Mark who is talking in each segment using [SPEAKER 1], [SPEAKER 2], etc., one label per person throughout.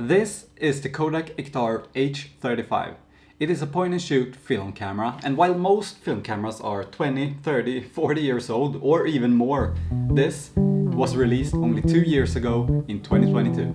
[SPEAKER 1] This is the Kodak Ektar H35. It is a point and shoot film camera, and while most film cameras are 20, 30, 40 years old or even more, this was released only 2 years ago in 2022.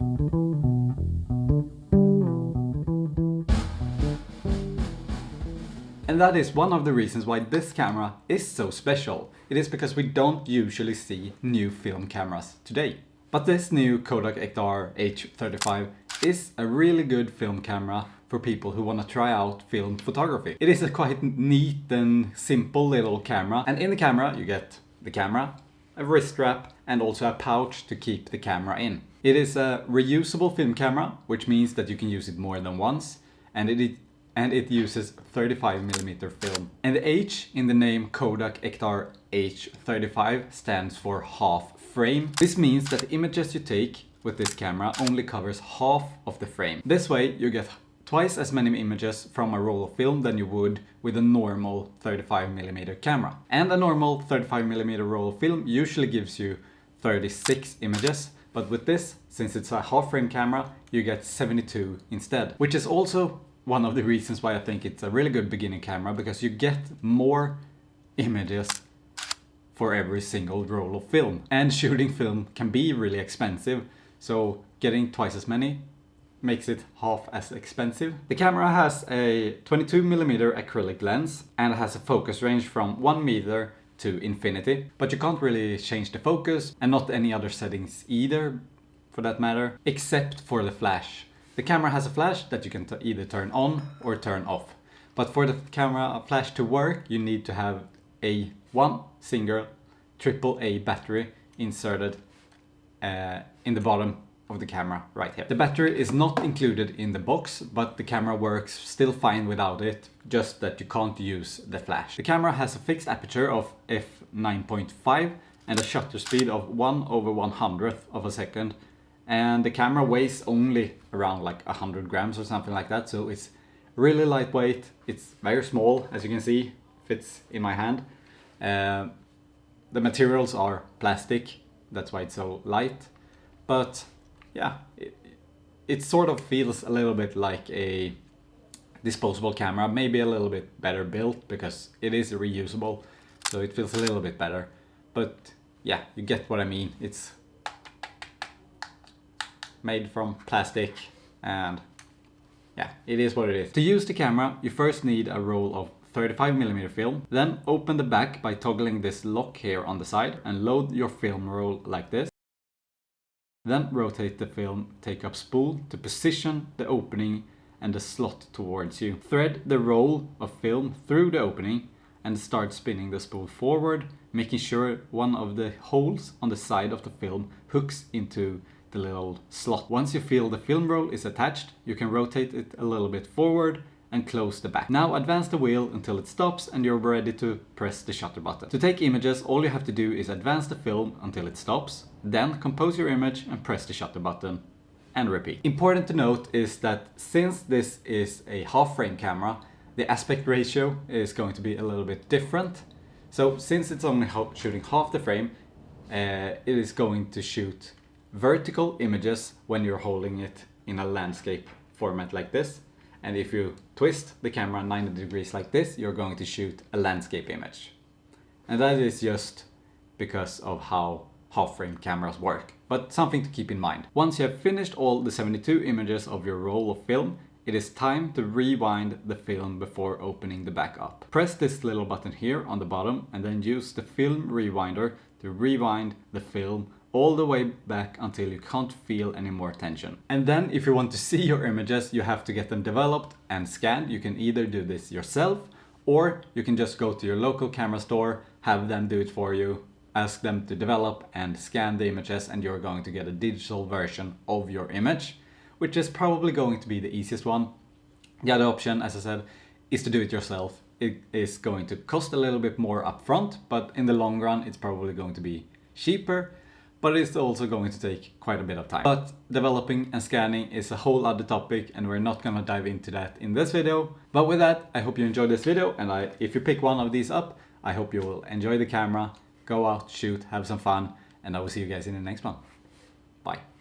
[SPEAKER 1] And that is one of the reasons why this camera is so special. It is because we don't usually see new film cameras today. But this new Kodak Ektar H35 is a really good film camera for people who want to try out film photography. It is a quite neat and simple little camera, and in the camera you get the camera, a wrist strap and also a pouch to keep the camera in. It is a reusable film camera, which means that you can use it more than once, and it uses 35mm film. And the H in the name Kodak Ektar H35 stands for half frame. This means that the images you take with this camera only covers half of the frame. This way you get twice as many images from a roll of film than you would with a normal 35mm camera. And a normal 35mm roll of film usually gives you 36 images, but with this, since it's a half frame camera, you get 72 instead, which is also one of the reasons why I think it's a really good beginning camera, because you get more images for every single roll of film. And shooting film can be really expensive, so getting twice as many makes it half as expensive. The camera has a 22mm acrylic lens and has a focus range from 1 meter to infinity, but you can't really change the focus and not any other settings either, for that matter, except for the flash. The camera has a flash that you can either turn on or turn off. But for the camera flash to work, you need to have one single AAA battery inserted in the bottom of the camera right here. The battery is not included in the box, but the camera works still fine without it, just that you can't use the flash. The camera has a fixed aperture of f9.5 and a shutter speed of 1/100th of a second. And the camera weighs only around like 100 grams or something like that, so it's really lightweight. It's very small, as you can see, fits in my hand. The materials are plastic, that's why it's so light. But yeah, it sort of feels a little bit like a disposable camera, maybe a little bit better built because it is reusable, so it feels a little bit better. But yeah, you get what I mean. It's made from plastic, and yeah, it is what it is. To use the camera, you first need a roll of 35mm film, then open the back by toggling this lock here on the side and load your film roll like this. Then rotate the film take-up spool to position the opening and the slot towards you. Thread the roll of film through the opening and start spinning the spool forward, making sure one of the holes on the side of the film hooks into the little slot. Once you feel the film roll is attached, you can rotate it a little bit forward and close the back. Now advance the wheel until it stops and you're ready to press the shutter button. To take images, all you have to do is advance the film until it stops, then compose your image and press the shutter button and repeat. Important to note is that since this is a half frame camera, the aspect ratio is going to be a little bit different. So since it's only shooting half the frame, it is going to shoot vertical images when you're holding it in a landscape format like this. And if you twist the camera 90 degrees like this, you're going to shoot a landscape image. And that is just because of how half-frame cameras work, but something to keep in mind. Once you have finished all the 72 images of your roll of film, it is time to rewind the film before opening the back up. Press this little button here on the bottom and then use the film rewinder to rewind the film all the way back until you can't feel any more tension. And then if you want to see your images, you have to get them developed and scanned. You can either do this yourself, or you can just go to your local camera store, have them do it for you, ask them to develop and scan the images, and you're going to get a digital version of your image, which is probably going to be the easiest one. The other option, as I said, is to do it yourself. It is going to cost a little bit more upfront, but in the long run, it's probably going to be cheaper. But it's also going to take quite a bit of time. But developing and scanning is a whole other topic, and we're not gonna dive into that in this video. But with that, I hope you enjoyed this video, and if you pick one of these up, I hope you will enjoy the camera, go out, shoot, have some fun, and I will see you guys in the next one. Bye.